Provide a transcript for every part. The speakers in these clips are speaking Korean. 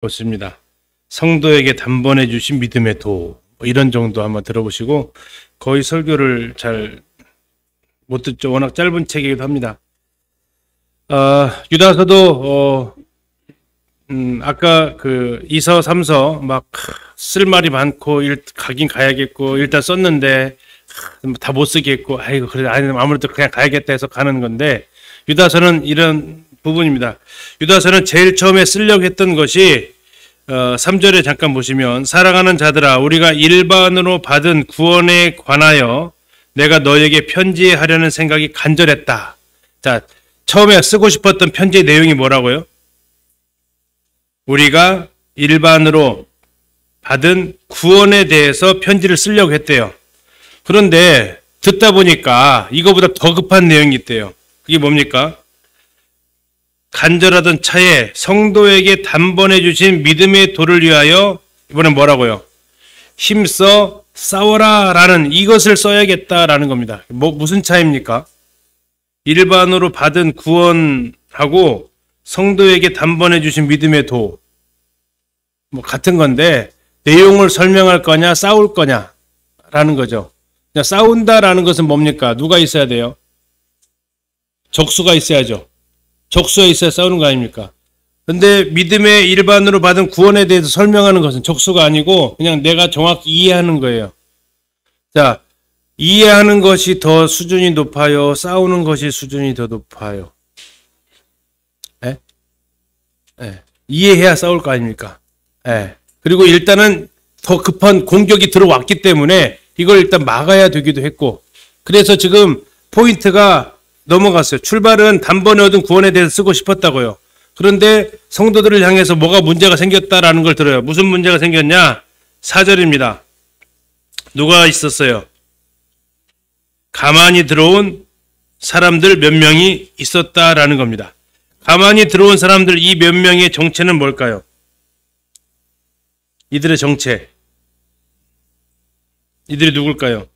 좋습니다. 성도에게 단번에 주신 믿음의 도, 뭐 이런 정도 한번 들어보시고, 거의 설교를 잘 못 듣죠. 워낙 짧은 책이기도 합니다. 유다서도 아까 그 2서 3서 막 쓸 말이 많고 가긴 가야겠고 일단 썼는데 다 못 쓰겠고 아이고 그래 아무래도 그냥 가야겠다 해서 가는 건데, 유다서는 이런 부분입니다. 유다서는 제일 처음에 쓰려고 했던 것이 3절에 잠깐 보시면, 사랑하는 자들아 우리가 일반으로 받은 구원에 관하여 내가 너에게 편지하려는 생각이 간절했다. 자, 처음에 쓰고 싶었던 편지의 내용이 뭐라고요? 우리가 일반으로 받은 구원에 대해서 편지를 쓰려고 했대요. 그런데 듣다 보니까 이거보다 더 급한 내용이 있대요. 그게 뭡니까? 간절하던 차에 성도에게 단번에 주신 믿음의 도를 위하여, 이번엔 뭐라고요? 힘써 싸워라 라는 이것을 써야겠다라는 겁니다. 무슨 차이입니까? 일반으로 받은 구원하고 성도에게 단번에 주신 믿음의 도, 뭐 같은 건데 내용을 설명할 거냐 싸울 거냐 라는 거죠. 싸운다라는 것은 뭡니까? 누가 있어야 돼요? 적수가 있어야죠. 적수가 있어야 싸우는 거 아닙니까? 근데 믿음의 일반으로 받은 구원에 대해서 설명하는 것은 적수가 아니고 그냥 내가 정확히 이해하는 거예요. 자, 이해하는 것이 더 수준이 높아요? 싸우는 것이 수준이 더 높아요? 예? 예. 이해해야 싸울 거 아닙니까? 예. 그리고 일단은 더 급한 공격이 들어왔기 때문에 이걸 일단 막아야 되기도 했고, 그래서 지금 포인트가 넘어갔어요. 출발은 단번에 얻은 구원에 대해서 쓰고 싶었다고요. 그런데 성도들을 향해서 뭐가 문제가 생겼다라는 걸 들어요. 무슨 문제가 생겼냐? 4절입니다. 누가 있었어요? 가만히 들어온 사람들 몇 명이 있었다라는 겁니다. 가만히 들어온 사람들 이 몇 명의 정체는 뭘까요? 이들의 정체. 이들이 누굴까요?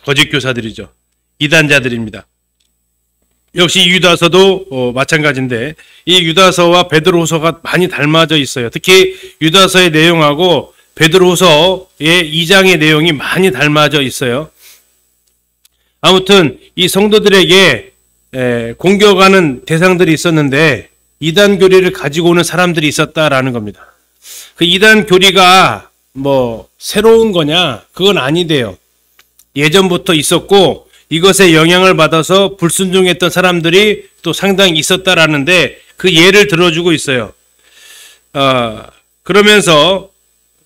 거짓 교사들이죠. 이단자들입니다. 역시 유다서도 마찬가지인데 이 유다서와 베드로후서가 많이 닮아져 있어요. 특히 유다서의 내용하고 베드로후서의 2장의 내용이 많이 닮아져 있어요. 아무튼 이 성도들에게 공격하는 대상들이 있었는데 이단 교리를 가지고 오는 사람들이 있었다라는 겁니다. 그 이단 교리가 뭐 새로운 거냐? 그건 아니대요. 예전부터 있었고 이것에 영향을 받아서 불순종했던 사람들이 또 상당히 있었다라는데 그 예를 들어주고 있어요. 그러면서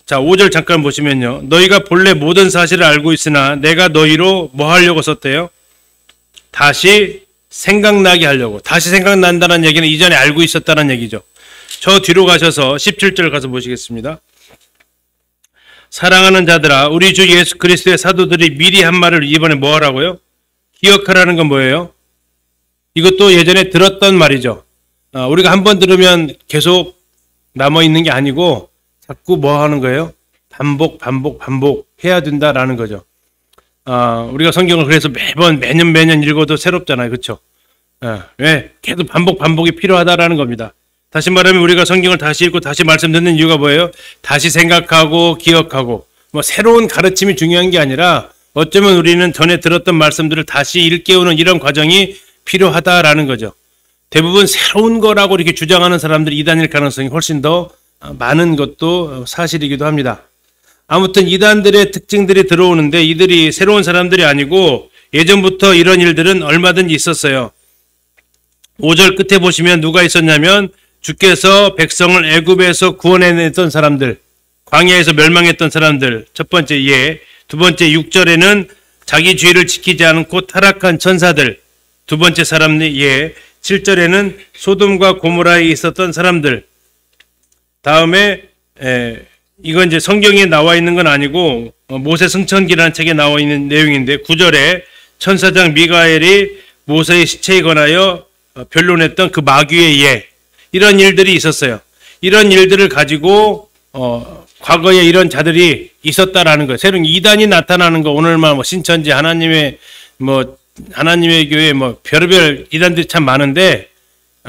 자 5절 잠깐 보시면요. 너희가 본래 모든 사실을 알고 있으나 내가 너희로 뭐 하려고 썼대요? 다시 생각나게 하려고. 다시 생각난다는 얘기는 이전에 알고 있었다는 얘기죠. 저 뒤로 가셔서 17절 가서 보시겠습니다. 사랑하는 자들아 우리 주 예수 그리스도의 사도들이 미리 한 말을 이번에 뭐 하라고요? 기억하라는 건 뭐예요? 이것도 예전에 들었던 말이죠. 우리가 한번 들으면 계속 남아있는 게 아니고 자꾸 뭐 하는 거예요? 반복 해야 된다라는 거죠. 우리가 성경을 그래서 매년 읽어도 새롭잖아요. 그렇죠? 왜? 계속 반복이 필요하다라는 겁니다. 다시 말하면 우리가 성경을 다시 읽고 다시 말씀 듣는 이유가 뭐예요? 다시 생각하고 기억하고 뭐 새로운 가르침이 중요한 게 아니라 어쩌면 우리는 전에 들었던 말씀들을 다시 일깨우는 이런 과정이 필요하다라는 거죠. 대부분 새로운 거라고 이렇게 주장하는 사람들이 이단일 가능성이 훨씬 더 많은 것도 사실이기도 합니다. 아무튼 이단들의 특징들이 들어오는데 이들이 새로운 사람들이 아니고 예전부터 이런 일들은 얼마든지 있었어요. 5절 끝에 보시면 누가 있었냐면 주께서 백성을 애굽에서 구원해냈던 사람들, 광야에서 멸망했던 사람들, 첫 번째 예, 두 번째 6절에는 자기 죄를 지키지 않고 타락한 천사들, 두 번째 사람 예, 7절에는 소돔과 고모라에 있었던 사람들. 다음에 이건 이제 성경에 나와 있는 건 아니고 모세 승천기라는 책에 나와 있는 내용인데 9절에 천사장 미가엘이 모세의 시체에 관하여 변론했던 그 마귀의 예, 이런 일들이 있었어요. 이런 일들을 가지고 과거에 이런 자들이 있었다라는 거예요. 새로운 이단이 나타나는 거 오늘만 뭐 신천지 하나님의 교회 뭐 별별 이단들이 참 많은데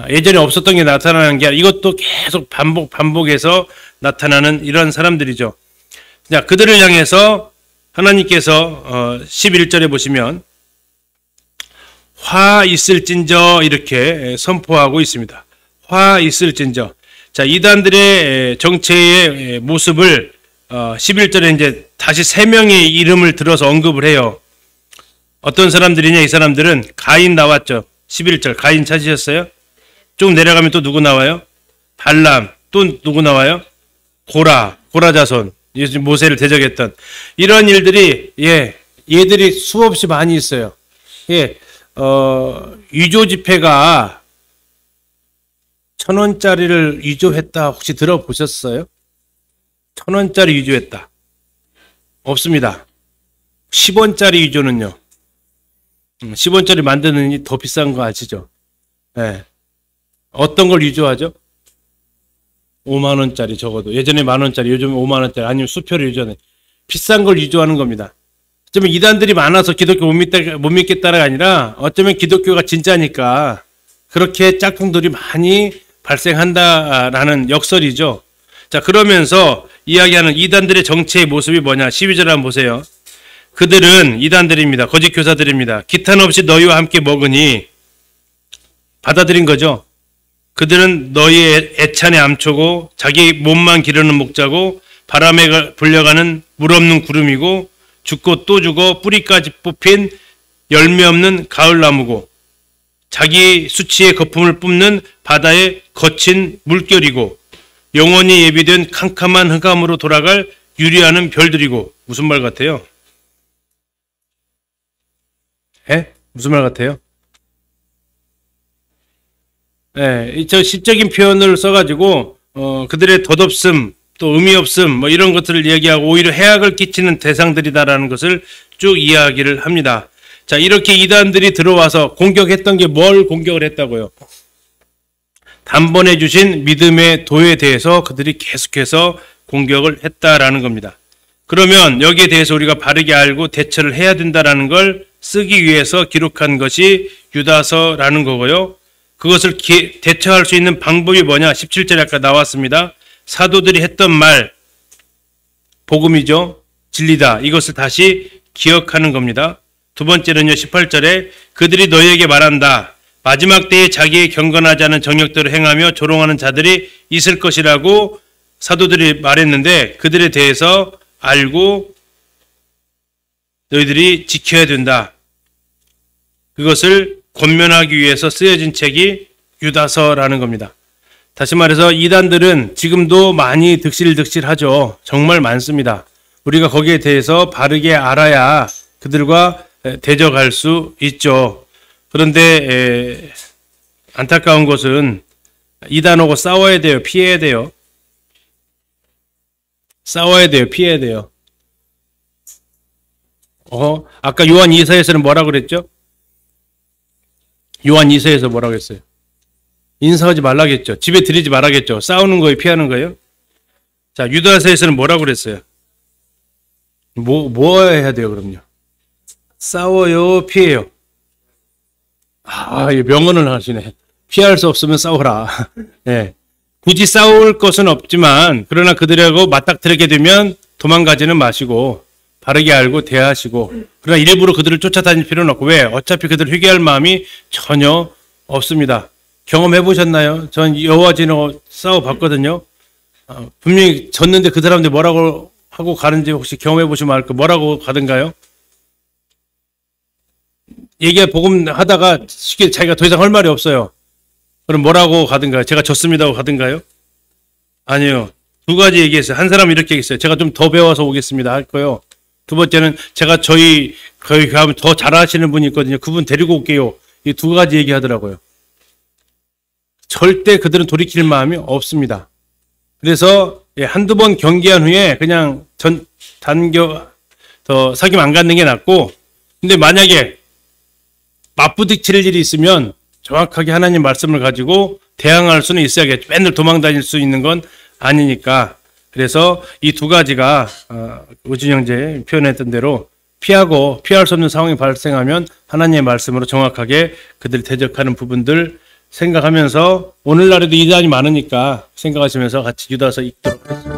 예전에 없었던 게 나타나는 게 아니라 이것도 계속 반복해서 나타나는 이런 사람들이죠. 자, 그들을 향해서 하나님께서 11절에 보시면 화 있을진저 이렇게 선포하고 있습니다. 화 있을진저. 자, 이단들의 정체의 모습을 11절에 이제 다시 세 명의 이름을 들어서 언급을 해요. 어떤 사람들이냐? 이 사람들은 가인 나왔죠. 11절 가인 찾으셨어요? 쭉 내려가면 또 누구 나와요? 발람. 또 누구 나와요? 고라 자손. 모세를 대적했던 이런 일들이 얘들이 수없이 많이 있어요. 위조 지폐가 1,000원짜리를 위조했다 혹시 들어보셨어요? 1,000원짜리 위조했다. 없습니다. 10원짜리 위조는요. 10원짜리 만드는 더 비싼 거 아시죠? 네. 어떤 걸 위조하죠? 5만 원짜리 적어도. 예전에 만 원짜리, 요즘 5만 원짜리, 아니면 수표를 위조하는 비싼 걸 위조하는 겁니다. 어쩌면 이단들이 많아서 기독교 못 믿겠다가 아니라 어쩌면 기독교가 진짜니까 그렇게 짝퉁들이 많이 발생한다라는 역설이죠. 자, 그러면서 이야기하는 이단들의 정체의 모습이 뭐냐? 12절 한번 보세요. 그들은 이단들입니다. 거짓 교사들입니다. 기탄 없이 너희와 함께 먹으니 받아들인 거죠. 그들은 너희의 애찬의 암초고 자기 몸만 기르는 목자고 바람에 불려가는 물 없는 구름이고 죽고 또 죽어 뿌리까지 뽑힌 열매 없는 가을나무고 자기 수치의 거품을 뿜는 바다의 거친 물결이고 영원히 예비된 캄캄한 흑암으로 돌아갈 유리하는 별들이고. 무슨 말 같아요? 무슨 말 같아요? 저 시적인 표현을 써가지고 그들의 덧없음 또 의미 없음 뭐 이런 것들을 얘기하고 오히려 해악을 끼치는 대상들이다라는 것을 쭉 이야기를 합니다. 자, 이렇게 이단들이 들어와서 공격했던 게 뭘 공격을 했다고요? 단번에 주신 믿음의 도에 대해서 그들이 계속해서 공격을 했다라는 겁니다. 그러면 여기에 대해서 우리가 바르게 알고 대처를 해야 된다라는 걸 쓰기 위해서 기록한 것이 유다서라는 거고요. 그것을 대처할 수 있는 방법이 뭐냐? 17절에 아까 나왔습니다. 사도들이 했던 말, 복음이죠. 진리다. 이것을 다시 기억하는 겁니다. 두 번째는요, 18절에 그들이 너희에게 말한다. 마지막 때에 자기의 경건하지 않은 정욕대로 행하며 조롱하는 자들이 있을 것이라고 사도들이 말했는데 그들에 대해서 알고 너희들이 지켜야 된다. 그것을 권면하기 위해서 쓰여진 책이 유다서라는 겁니다. 다시 말해서 이단들은 지금도 많이 득실득실하죠. 정말 많습니다. 우리가 거기에 대해서 바르게 알아야 그들과 대적할 수 있죠. 그런데 안타까운 것은 이단하고 싸워야 돼요. 피해야 돼요. 싸워야 돼요. 피해야 돼요. 아까 요한 2서에서는 뭐라고 그랬죠? 요한 2서에서 뭐라고 했어요? 인사하지 말라겠죠. 집에 들이지 말라겠죠. 싸우는 거예요? 피하는 거예요? 자, 유다서에서는 뭐라고 그랬어요? 뭐 해야 돼요, 그럼요? 싸워요, 피해요? 명언을 하시네. 피할 수 없으면 싸워라. 네. 굳이 싸울 것은 없지만, 그러나 그들하고 맞닥뜨리게 되면 도망가지는 마시고, 바르게 알고 대하시고, 그러나 일부러 그들을 쫓아다닐 필요는 없고, 왜? 어차피 그들을 회개할 마음이 전혀 없습니다. 경험해 보셨나요? 전 여호와진하고 싸워봤거든요. 분명히 졌는데 그 사람들이 뭐라고 하고 가는지 혹시 경험해 보시면 알까? 뭐라고 가든가요? 얘기 복음 하다가 쉽게 자기가 더 이상 할 말이 없어요. 그럼 뭐라고 가든가요? 제가 졌습니다 하고 가든가요? 아니요. 두 가지 얘기했어요. 한 사람은 이렇게 얘기했어요. 제가 좀 더 배워서 오겠습니다 할 거요. 두 번째는 제가 거기 가면 더 잘하시는 분이 있거든요. 그분 데리고 올게요. 이 두 가지 얘기하더라고요. 절대 그들은 돌이킬 마음이 없습니다. 그래서 한두 번 경기한 후에 그냥 더 사귐 안 갖는 게 낫고, 근데 만약에 맞부딪힐 일이 있으면 정확하게 하나님 말씀을 가지고 대항할 수는 있어야겠죠. 맨날 도망 다닐 수 있는 건 아니니까. 그래서 이 두 가지가 우진 형제 표현했던 대로 피하고 피할 수 없는 상황이 발생하면 하나님의 말씀으로 정확하게 그들 대적하는 부분들 생각하면서 오늘날에도 이단이 많으니까 생각하시면서 같이 유다서 읽도록 하겠습니다.